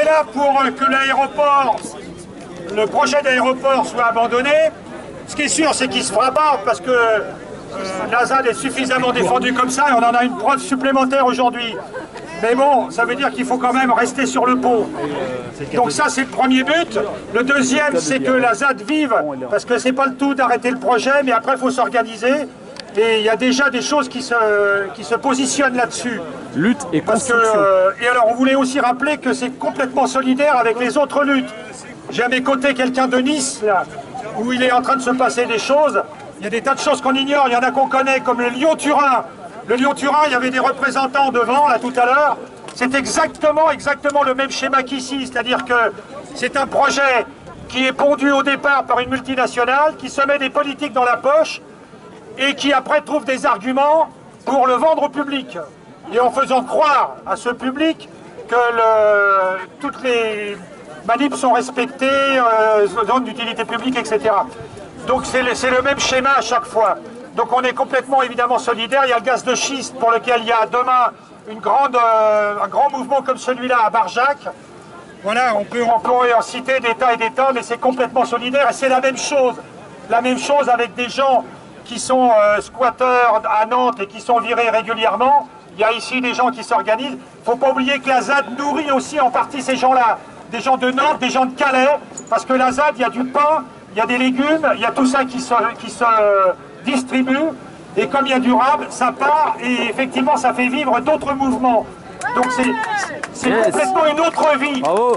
là pour que l'aéroport, le projet d'aéroport soit abandonné. Ce qui est sûr, c'est qu'il ne se fera pas parce que la ZAD est suffisamment défendue comme ça et on en a une preuve supplémentaire aujourd'hui. Mais bon, ça veut dire qu'il faut quand même rester sur le pont. Donc ça, c'est le premier but. Le deuxième, c'est que la ZAD vive, parce que c'est pas le tout d'arrêter le projet, mais après, il faut s'organiser. Et il y a déjà des choses qui se positionnent là-dessus. Lutte et construction. Et alors, on voulait aussi rappeler que c'est complètement solidaire avec les autres luttes. J'ai à mes côtés quelqu'un de Nice, là, où il est en train de se passer des choses. Il y a des tas de choses qu'on ignore, il y en a qu'on connaît, comme le Lyon-Turin. Le Lyon-Turin, il y avait des représentants devant, là, tout à l'heure. C'est exactement le même schéma qu'ici, c'est-à-dire que c'est un projet qui est pondu au départ par une multinationale, qui se met des politiques dans la poche, et qui après trouve des arguments pour le vendre au public. Et en faisant croire à ce public que toutes les manips sont respectées, zones d'utilité publique, etc. Donc c'est le même schéma à chaque fois. Donc on est complètement évidemment solidaire. Il y a le gaz de schiste pour lequel il y a demain un grand mouvement comme celui-là à Barjac. Voilà, on peut en citer des tas et des tas, mais c'est complètement solidaire et c'est la même chose. La même chose avec des gens qui sont squatteurs à Nantes et qui sont virés régulièrement. Il y a ici des gens qui s'organisent. Il ne faut pas oublier que la ZAD nourrit aussi en partie ces gens-là. Des gens de Nantes, des gens de Calais, parce que la ZAD, il y a du pain, il y a des légumes, il y a tout ça qui se distribue. Et comme il y a du rab, ça part et effectivement ça fait vivre d'autres mouvements. Donc c'est complètement une autre vie. Bravo.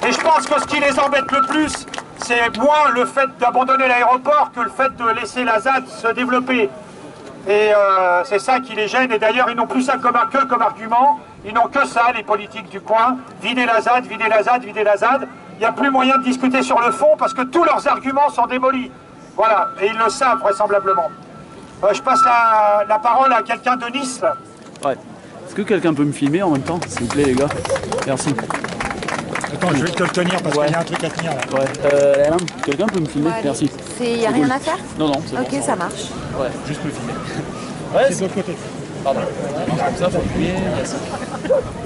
Et je pense que ce qui les embête le plus, c'est moins le fait d'abandonner l'aéroport que le fait de laisser la ZAD se développer. Et c'est ça qui les gêne. Et d'ailleurs, ils n'ont plus ça comme argument. Ils n'ont que ça, les politiques du coin. Vider la ZAD, vider la ZAD, vider la ZAD. Il n'y a plus moyen de discuter sur le fond parce que tous leurs arguments sont démolis. Voilà, et ils le savent vraisemblablement. Je passe la parole à quelqu'un de Nice. Là. Ouais. Est-ce que quelqu'un peut me filmer en même temps, s'il vous plaît, les gars? Merci. Attends, je vais te le tenir parce qu'il y a un truc à tenir là. Ouais. Quelqu'un peut me filmer? Merci. Il n'y a rien à faire? Non, c'est bon. Ok, ça marche. Ouais, juste me filmer. Ouais, c'est de l'autre côté. Pardon. Comme ça, faut appuyer.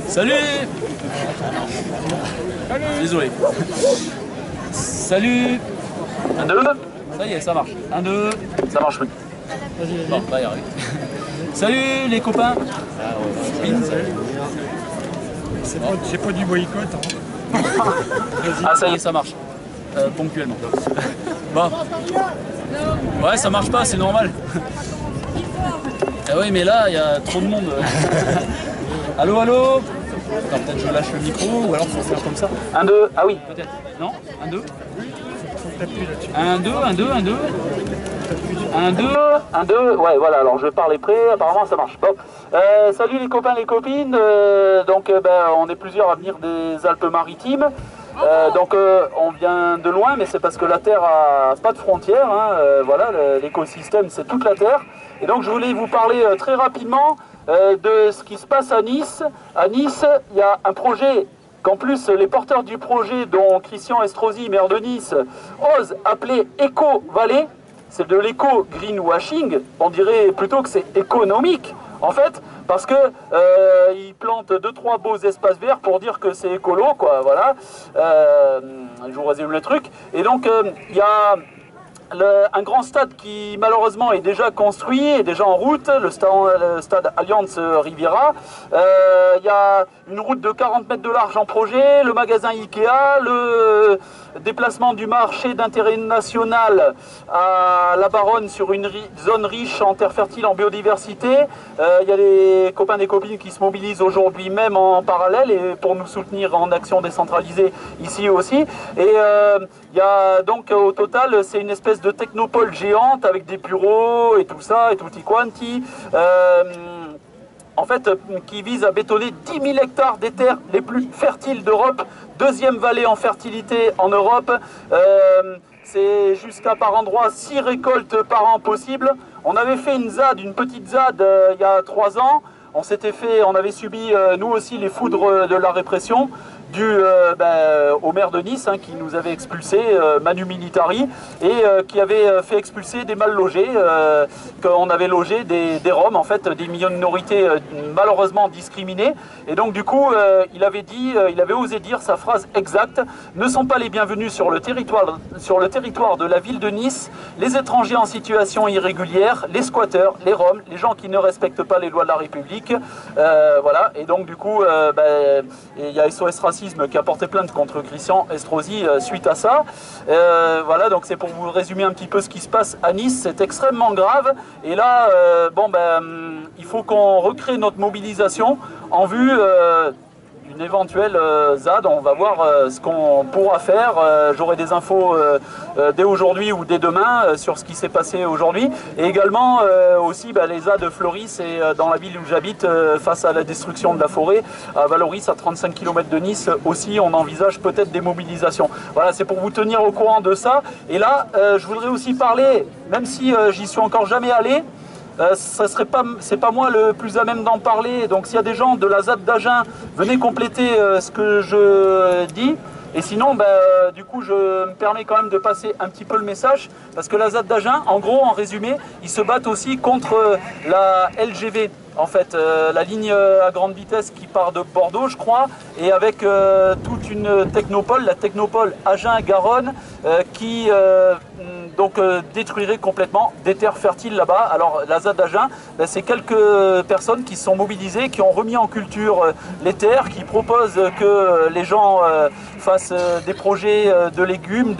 Salut. Désolé. Salut. 1, 2. Ça y est, ça marche. 1, 2. Ça marche plus. Bon, va y arriver. Salut les copains. C'est pas du boycott. Hein. Ah, ça y est, ça marche. Ponctuellement. Bon. Ouais, ça marche pas, c'est normal. Ah oui, mais là, il y a trop de monde. Allô, allô? Attends, peut-être je lâche le micro, ou alors faut faire comme ça. 1, 2, ah oui, peut-être. Non? 1, 2. 1, 2, 1, 2, 1, 2. 1, 2, 1, 2, ouais, voilà, alors je parle prêt, apparemment ça marche. Bon, salut les copains, les copines, on est plusieurs à venir des Alpes-Maritimes. On vient de loin, mais c'est parce que la Terre n'a pas de frontières, hein, voilà, l'écosystème c'est toute la Terre. Et donc je voulais vous parler très rapidement de ce qui se passe à Nice. À Nice, il y a un projet qu'en plus les porteurs du projet, dont Christian Estrosi, maire de Nice, osent appeler Éco-Vallée. C'est de l'éco-greenwashing, on dirait plutôt que c'est économique, en fait, parce que ils plantent 2-3 beaux espaces verts pour dire que c'est écolo, quoi, voilà. Je vous résume le truc. Et donc, il y a un grand stade qui malheureusement est déjà construit, est déjà en route, le stade Allianz Riviera. Il y a une route de 40 mètres de large en projet, le magasin Ikea, le déplacement du marché d'intérêt national à La Baronne sur une zone riche en terres fertiles, en biodiversité. Il y a des copains et des copines qui se mobilisent aujourd'hui même en parallèle et pour nous soutenir en action décentralisée ici aussi. Et il y a donc au total, c'est une espèce de technopole géante avec des bureaux et tout ça, et tutti quanti. En fait, qui vise à bétonner 10 000 hectares des terres les plus fertiles d'Europe, deuxième vallée en fertilité en Europe. C'est jusqu'à par endroit 6 récoltes par an possibles. On avait fait une ZAD, une petite ZAD il y a 3 ans. on avait subi nous aussi les foudres de la répression dû au maire de Nice qui nous avait expulsés, Manu Militari, et qui avait fait expulser des mal logés, qu'on avait logé des Roms, en fait, des minorités malheureusement discriminées. Et donc du coup, il avait osé dire sa phrase exacte: ne sont pas les bienvenus sur le territoire de la ville de Nice les étrangers en situation irrégulière, les squatteurs, les Roms, les gens qui ne respectent pas les lois de la République. Voilà, et donc du coup, il y a SOS Racisme qui a porté plainte contre Christian Estrosi suite à ça. Voilà, donc c'est pour vous résumer un petit peu ce qui se passe à Nice. C'est extrêmement grave, et là, il faut qu'on recrée notre mobilisation en vue d'une éventuelle ZAD. On va voir ce qu'on pourra faire. J'aurai des infos dès aujourd'hui ou dès demain sur ce qui s'est passé aujourd'hui. Et également aussi les ZAD fleurissent, et dans la ville où j'habite, face à la destruction de la forêt, à Valoris, à 35 km de Nice, aussi on envisage peut-être des mobilisations. Voilà, c'est pour vous tenir au courant de ça. Et là, je voudrais aussi parler, même si j'y suis encore jamais allé, c'est pas moi le plus à même d'en parler, donc s'il y a des gens de la ZAD d'Agen, venez compléter ce que je dis. Et sinon, du coup, je me permets quand même de passer un petit peu le message, parce que la ZAD d'Agen, en gros, en résumé, ils se battent aussi contre la LGV. En fait, la ligne à grande vitesse qui part de Bordeaux, je crois, et avec toute une technopole, la technopole Agen-Garonne, qui détruirait complètement des terres fertiles là-bas. Alors la ZAD d'Agen, c'est quelques personnes qui se sont mobilisées, qui ont remis en culture les terres, qui proposent que les gens fassent des projets de légumes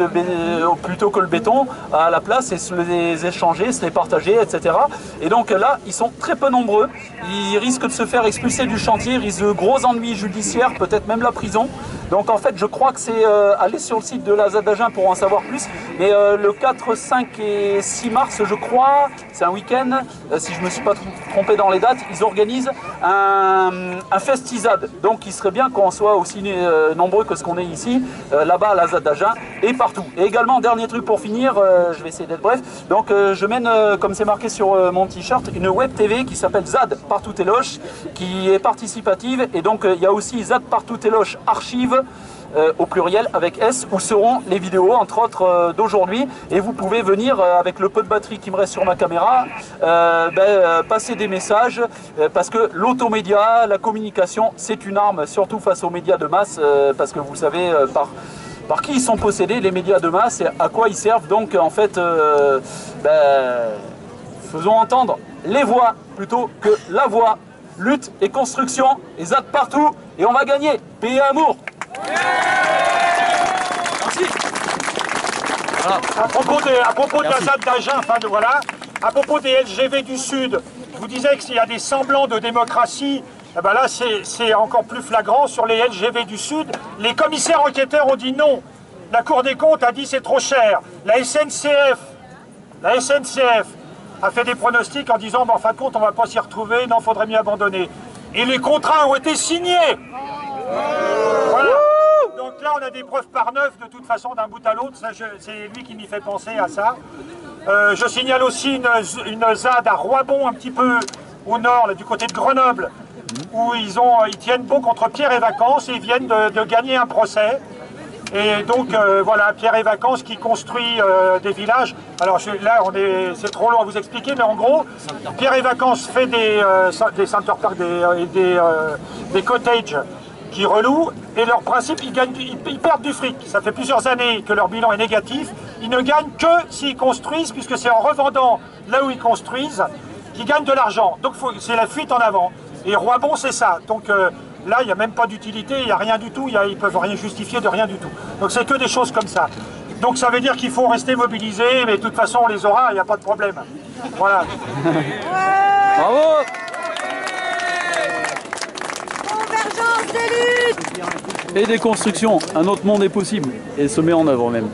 plutôt que le béton à la place, et se les échanger, se les partager, etc. Et donc là, ils sont très peu nombreux. Ils risquent de se faire expulser du chantier, ils risquent de gros ennuis judiciaires, peut-être même la prison. Donc en fait, je crois que c'est aller sur le site de la ZAD d'Agen pour en savoir plus. Mais le 4, 5 et 6 mars, je crois, c'est un week-end, si je ne me suis pas trompé dans les dates, ils organisent un Festizad. Donc il serait bien qu'on soit aussi nombreux que ce qu'on est ici, là-bas à la ZAD d'Agen et partout. Et également, dernier truc pour finir, je vais essayer d'être bref. Donc je mène, comme c'est marqué sur mon t-shirt, une web TV qui s'appelle ZAD Partout Téloche, qui est participative. Et donc il y a aussi ZAD Partout Téloche Archive, au pluriel avec S, où seront les vidéos entre autres d'aujourd'hui, et vous pouvez venir avec le peu de batterie qui me reste sur ma caméra passer des messages, parce que l'automédia, la communication, c'est une arme, surtout face aux médias de masse, parce que vous savez par qui ils sont possédés, les médias de masse, et à quoi ils servent. Donc en fait faisons entendre les voix plutôt que la voix. Lutte et construction, et ZAD partout, et on va gagner. Paix et amour. Merci. Voilà. À propos de la ZAD d'Agen, à propos des LGV du Sud, je vous disais qu'il y a des semblants de démocratie. Là, c'est encore plus flagrant sur les LGV du Sud. Les commissaires enquêteurs ont dit non. La Cour des comptes a dit c'est trop cher. La SNCF a fait des pronostics en disant en fin de compte on ne va pas s'y retrouver, non, faudrait mieux abandonner. Et les contrats ont été signés. Voilà. Donc là, on a des preuves par neuf, de toute façon, d'un bout à l'autre. C'est lui qui m'y fait penser à ça. Je signale aussi une ZAD à Roibon, un petit peu au nord, là, du côté de Grenoble, où ils tiennent bon contre Pierre et Vacances, et ils viennent de gagner un procès. Et donc, voilà, Pierre et Vacances qui construit des villages. Alors là, c'est trop long à vous expliquer, mais en gros, Pierre et Vacances fait des center parks, des cottages qui relouent, et leur principe, ils perdent du fric. Ça fait plusieurs années que leur bilan est négatif. Ils ne gagnent que s'ils construisent, puisque c'est en revendant là où ils construisent qu'ils gagnent de l'argent. Donc c'est la fuite en avant. Et Roibon, c'est ça. Donc là, il n'y a même pas d'utilité, il n'y a rien du tout, ils ne peuvent rien justifier de rien du tout. Donc c'est que des choses comme ça. Donc ça veut dire qu'il faut rester mobilisé, mais de toute façon, on les aura, il n'y a pas de problème. Voilà. Bravo. Convergence de lutte. Et des constructions, un autre monde est possible, et se met en œuvre même.